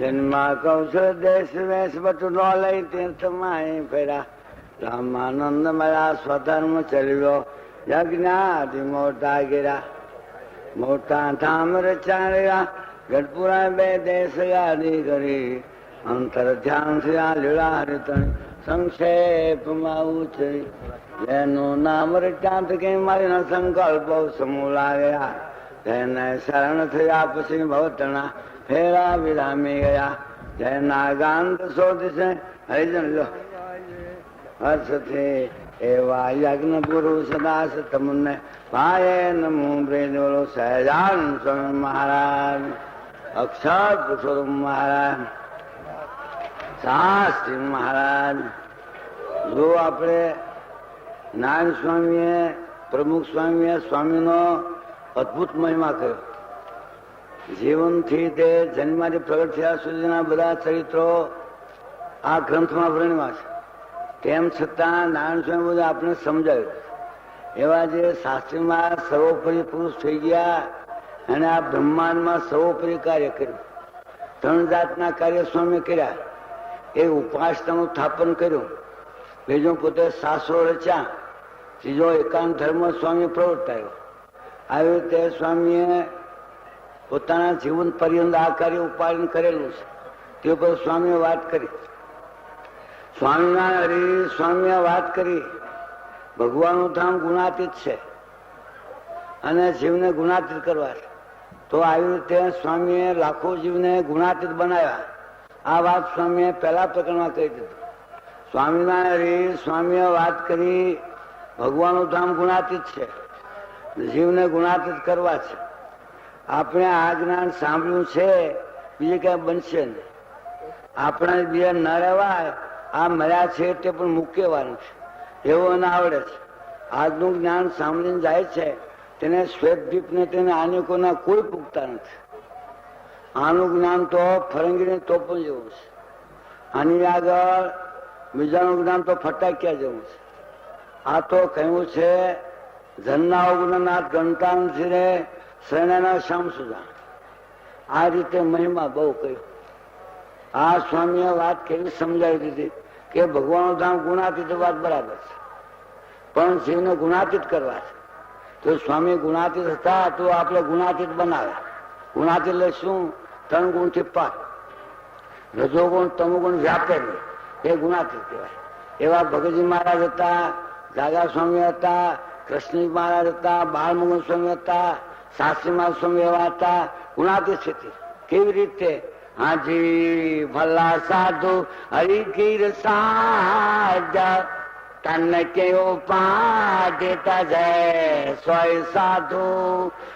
જન્મા કૌશલ દેશ વેશ બટું નો લઈ તીર્થમાં ફેરા. રામાનંદ મળ્યા સ્વધર્મ ચલ્યો યજ્ઞાદિ મોટા ગીરા. મોટા ધામ રચાડ્યા ગઢપુરા બે દેશ યાદી કરી. અંતર ધ્યાન થયા લીલા હરિતણી સંક્ષેપમાં ઉછળી. જેનું નામ રચાત કે મારી સંકલ્પો સમૂહ લાગ્યા. તેને શરણ થયા પછી ભવતણા ફેરા વિરામી ગયા. જેના ગાંધ શોધ છે હરિજન લો હર્ષથી એવા યજ્ઞ પુરુષ દાસ તમને ભાયે નમો બ્રેજોલો સહેજાન સ્વામી મહારાજ, અક્ષર પુરુષોત્તમ મહારાજ, શાસ્ત્રી મહારાજ. જો આપણે નારાયણ સ્વામીએ પ્રમુખ સ્વામીએ સ્વામીનો અદભુત મહિમા કર્યો. જીવનથી તે જન્માથી પ્રગટ થયા સુધીના બધા ચરિત્રો આ ગ્રંથમાં વર્ણવ્યા છે. તેમ છતાં નારાયણ સ્વામી બધું આપણે સમજાવ્યું. એવા જે શાસ્ત્રીમાં સર્વોપરી પુરુષ થઈ ગયા અને આ બ્રહ્માંડમાં સર્વોપરી કાર્ય કર્યું. 3 જાતના કાર્ય સ્વામી કર્યા. એ ઉપાસનાનું સ્થાપન કર્યું, બીજું પોતે શાસ્ત્રો રચ્યા, ત્રીજો એકાંત ધર્મ સ્વામી પ્રવર્તાયો. આવી રીતે સ્વામીએ પોતાના જીવન પર્યંત આ કાર્ય ઉપાડન કરેલું છે. તે ઉપર સ્વામીએ વાત કરી. સ્વામિનારાયણ હરિ સ્વામીએ વાત કરી ભગવાનનું ધામ ગુણાતીત છે અને જીવને ગુણાતીત કરવા છે. તો આવી રીતે સ્વામીએ લાખો જીવને ગુણાતીત બનાવ્યા. આ વાત સ્વામીએ પહેલા પ્રકરણમાં કહી દીધું. સ્વામિનારાયણ હરિ સ્વામીએ વાત કરી ભગવાનનું ધામ ગુણાતીત છે, જીવને ગુણાતીત કરવા છે. આપણે આ જ્ઞાન સાંભળ્યું છે, બીજે ક્યાંય બનશે નહીં. આપણે બીજા ન રહેવાય, આ મળ્યા છે તે પણ મૂકેવાનું છે એવું એને આવડે છે. આજનું જ્ઞાન સાંભળીને જાય છે તેને શ્વેતદીપને તેને આનેકોના કોઈ પૂગતા નથી. આનું જ્ઞાન તો ફરંગીને તોપો જેવું છે. આની આગળ બીજાનું જ્ઞાન તો ફટાક્યા જેવું છે. આ તો કહ્યું છે જન્ના ગુણનાથ ઘંટાન શિરે શરણના શ્યામ સુધા. આ રીતે મહિમા બહુ કહ્યું. આ સ્વામીએ વાત કેવી સમજાવી દીધી કે ભગવાનનું ધામ ગુણાતીત વાત બરાબર છે, પણ જીવને ગુણાતીત કરવા છે. તો સ્વામી ગુણાતીત હતા તો આપણે ગુણાતીત બનાવે. ગુણાતીત એટલે શું? 3 ગુણથી 5. રજોગુણ તમોગુણ વ્યાપે નહીં, એ ગુણાતીત કહેવાય. એવા ભગતજી મહારાજ હતા, જાગા સ્વામી હતા, કૃષ્ણ મહારાજ હતા, બાળમુકુંદ સ્વામી હતા, શાસ્ત્રી મહારાજ સ્વામી એવા હતા. ગુણાતીત સ્થિતિ કેવી રીતે? હાજી ભલા સાધુ હરિકીર સાજા તન કે ઉપાદેતા જય સોય સાધુ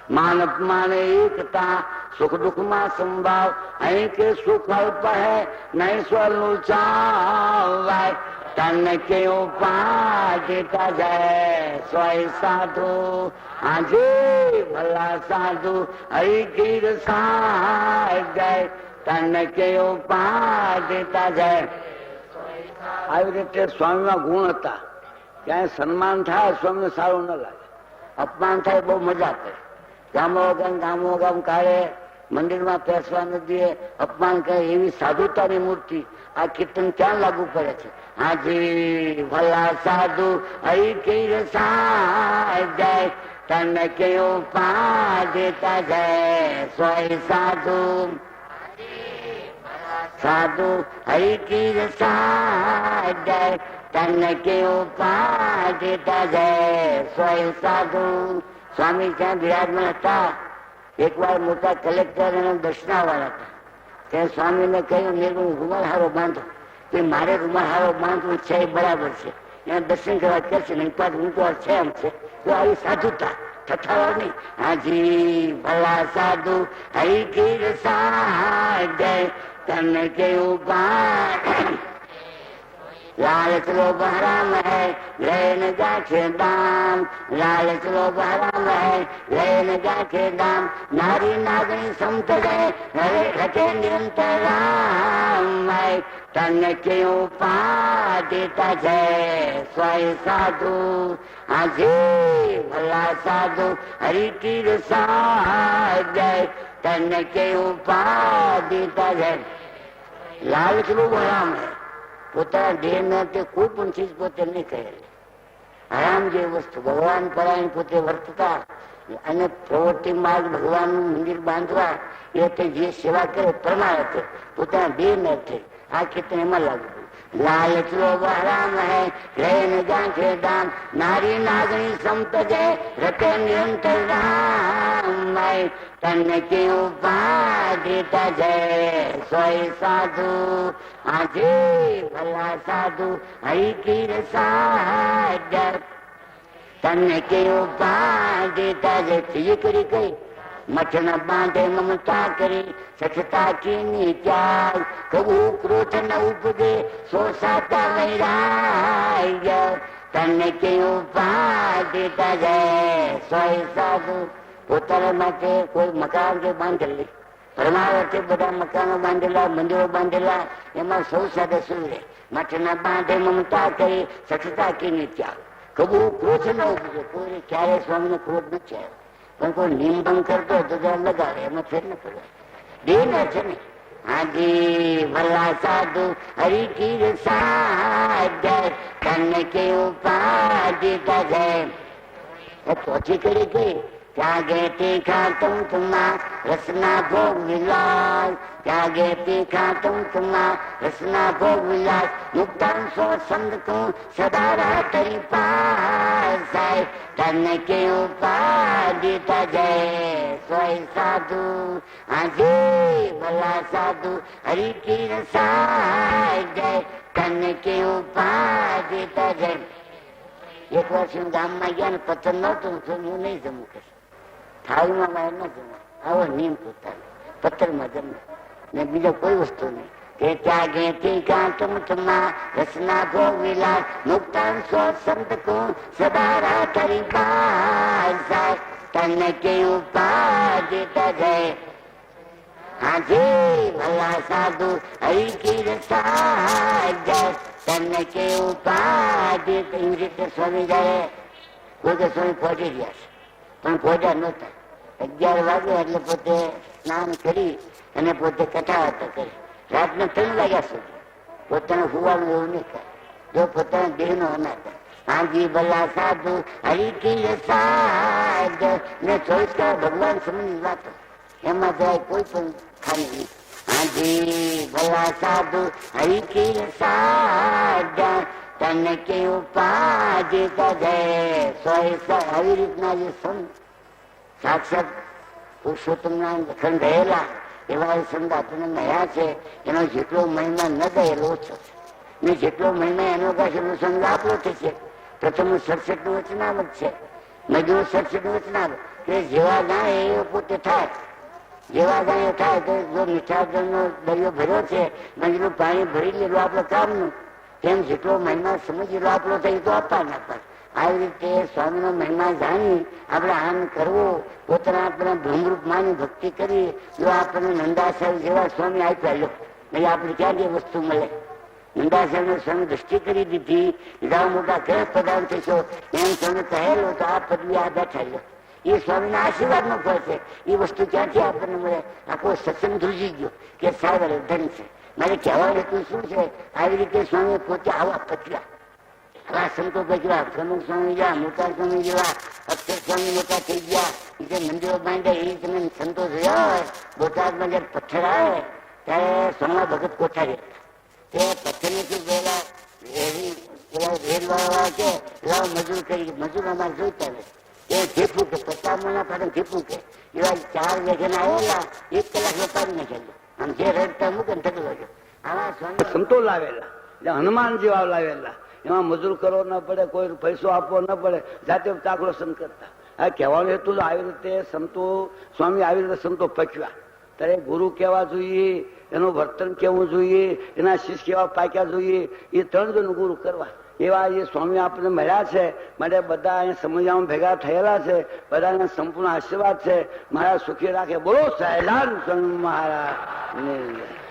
માન અપમાન એકતા સુખ દુઃખમાં સંભાવ અહીં કે સુખ અલ્પ હૈ નહીં સ્વનું ચાવાય તન કે ઉપાદેતા જય સોય સાધુ હાજી ભલા સાધુ હરિકીર સાજા તન કે ઉપાદેતા જય. આવી રીતે સ્વામીમાં ગુણ હતા. ક્યાંય સન્માન થાય સ્વામીને સારું ન લાગે, અપમાન થાય બહુ મજા કરે. ગામો ગામ કાઢે, મંદિરમાં પેસવા ન દે, અપમાન કરે. એવી સાધુતાની મૂર્તિ આ કીર્તન ક્યાં લાગુ પડે છે? હાજી ભલા સાધુ હરિકીર સાજા તન કે ઉપાદેતા જય સોય સાધુ સાધુ હરિકીર સાજા તન કે ઉપાદેતા જય સોય સાધુ. સ્વામી ત્યાં બિરાજમાન હતા. એકવાર મોટા કલેક્ટર અને દર્શનાવાળા હતા. ત્યાં સ્વામીને કહ્યું મેં રૂમાલ હારો બાંધો. કે મારે રૂમાલ હારો બાંધવું છે એ બરાબર છે, એને દર્શન કરવા કરશે નહીં, પણ હું તો છે એમ છે. તો આવી સાધુતા થથાવા નહીં. હાજી ભલા સાધુ હરિકીર સાજા તન કે ઉપાય લાલચ લોભ હરામ હૈ લઈને જાખે દામ. લાલચ લોભ હરામ હૈ લઈને જાખે દામ. નારી નાગણી સમત ગયે હરે ઘટે નિરંતર રામ. તન કે ઉપાદેતા જય સોય સાધુ હાજી ભલા સાધુ હરિકીર સાજા તન કે ઉપાદેતા જય. લાલચનો હરામ હે. પોતાના દેહ ને તે કોઈ પણ ચીજ પોતે નહીં કહેલી. હરામ જે વસ્તુ ભગવાન પરાયણ પોતે વર્તતા અને પ્રવૃત્તિ માર્ગ ભગવાનનું મંદિર બાંધવા એ તે જે સેવા કરે પરમાર્થ પોતાના દેહ ને થઈ આ ખેતર એમાં લાગુ. લાલચલો હરામ હે રહે ન જાંચે દામ નારી નાગણી સંપજે રતે નિરંતર રામ તન કે ઉપાધિતા જય સોય સાધુ આજે ભલા સાધુ હરિ કી રસાય તન કે ઉપાધિતા જય ત્રીજી કરી કઈ મઠ ન બાંધે મમતા કરી સખતા કી ત્યાગ કબુ ક્રોધ ન ઉપજે સો સાતા વૈરાગ્ય તન કે ઉપાધિતા જય સોય સાધુ. પોતાના માટે કોઈ મકાન જે બાંધેલી પરમાર્થે બધા મકાનો બાંધેલા મંદિરો બાંધેલા એમાં સૌ સાથે શું રહે. મઠ ન બાંધે મમતા કરી સખતા કી ત્યાગ કબુ ક્રોધ ન ઉપજે. કોઈ ક્યારે સ્વામીને ક્રોધ ન છે પણ કોઈ નિયમ કરતો તો લગાવે એમાં ફેર ન પડે. દેહ ને છે ને હાજી ભલા સાધુ હરિ કી રસાય તન કે ઉપાધિતા જય. ચોથી કરી ગઈ ત્યાગે તીખા તુમ તુમા રસના ભોગ વિલાસ ત્યાગે તીખા તુમ તુમા રસના ભોગ વિલાસ મુક્તાન સો સંગ તું સદા રહ તરી પાસ તન કે ઉપાધિતા જય સોય સાધુ આજે ભલા સાધુ હરિ કી રસાય જય તન કે ઉપાધિતા જય. એક વર્ષ ગામમાં ગયા ને પતંગ નહોતું હું નહીં જમું કે થાળીમાં મારે ન જમવા આવો નિયમ પોતાનો પથ્થરમાં જમે ને બીજો કોઈ વસ્તુ નહીં. કે ત્યાગે તીખા તુમ તુમા રસના ભોગ વિલાસ મુક્તાન સો સંત કો સદા રાહ તરી પાસ તન કે ઉપાધિતા જય આજે ભલા સાધુ હરિ કી રસાય જય તન કે ઉપાધિતા. એવી રીતે સ્વામી જયારે કોઈ કે સ્વામી પહોંચી ગયા છે પણ પહોંચ્યા નહોતા. 11 વાગે એટલે પોતે સ્નાન કરી અને પોતે કથા વાર્તા કરી રાતના 3 વાગ્યા સુધી પોતાનું હુવાનું એવું નહીં કરે. જો પોતાના દેહ નો અનાજ હાજી ભલા સાધુ હરિ કી રસાય ને 24 કલાક ભગવાન સમયની વાતો એમાં જાય કોઈ પણ ખાલી નહીં. હાજી ભલા સાધુ હરિ કી રસાય તન કે ઉપાધિતા જય સોય. આવી રીતના જે સંત સાક્ષાત પુરુષોત્તમના લખન રહેલા એવા સંત આપણને મળ્યા છે એનો જેટલો મહિમા ન ગયેલો ઓછો ને જેટલો મહિમા એનો કહેલો સંત આપણો થશે. પ્રથમ 67 નું વચનામત છે મજૂર 67 નું વચનામત કે જેવા ગાય એ પોતે થાય જેવા ગાય થાય તો જો મીઠાનો દરિયો ભર્યો છે મંજનું પાણી ભરી લેલું આપણે કામનું તેમ જેટલો મહિમા સમજી આપણો થઈ તો આપવાના પર. આવી રીતે સ્વામીનો મહિમા જાણી આપણે આનંદ કરવો પોતાના આપણા બ્રહ્મરૂપ માની ભક્તિ કરી. જો આપણને નંદાસાહેબ જેવા સ્વામી આપ્યા લો એટલે આપણે ક્યાં જે વસ્તુ મળે. નંદાસાહેબને સ્વામી દ્રષ્ટિ કરી દીધી એવા મોટા કઈ પ્રદાન થશો એમ સ્વામી કહેલો તો આ પદવી આ બેઠા લો એ સ્વામીના આશીર્વાદ નો ફળ છે. એ વસ્તુ ક્યાંથી આપણને મળે. આખો સત્સંગ ધ્રુજી ગયો કે સાહેબ ધન છે. મારે કહેવા હેતુ શું છે આવી રીતે સ્વામી પોતે આવા પત્યા આવા સંતો પત્યા પ્રમુખ સ્વામી ગયા મોટા સ્વામી જેવા અક્ષર સ્વામી મોટા થઈ ગયા જે મંદિરો બાંધ્યા એ તમે સંતો જોયા હોય. બોટાદમાં જયારે પથ્થર આવે ત્યારે સોમા ભગત કોઠારી તે પથ્થરથી પહેલા રેલવાળા છે એવા મજૂર કરી મજૂર અમારે જોઈતા હોય એ જેપું કે 50 મહિના પાછળ જેપું કે એવા 4 વેગન આવેલા 1 કલાક વેપારી નાખેલો આમ જે રડતા મૂકે ને થતું હોય. આવા સંતો લાવેલા હનુમાન જેવા લાવેલા એમાં મજૂર કરવો ન પડે કોઈ પૈસો આપવો ન પડે જાતે ચાકડો સંત કરતા. આ કહેવાનું હેતું આવી રીતે સંતો સ્વામી આવી રીતે સંતો પચ્યા ત્યારે ગુરુ કેવા જોઈએ એનું વર્તન કેવું જોઈએ એના શિષ્ય કેવા પાક્યા જોઈએ એ 3 જણ ગુરુ કરવા એવા એ સ્વામી આપણને મળ્યા છે. માટે બધા અહીંયા સમજવામાં ભેગા થયેલા છે. બધાને સંપૂર્ણ આશીર્વાદ છે. મારા સુખી રાખે. બોલો સહેલાન સ્વામી મહારાજ.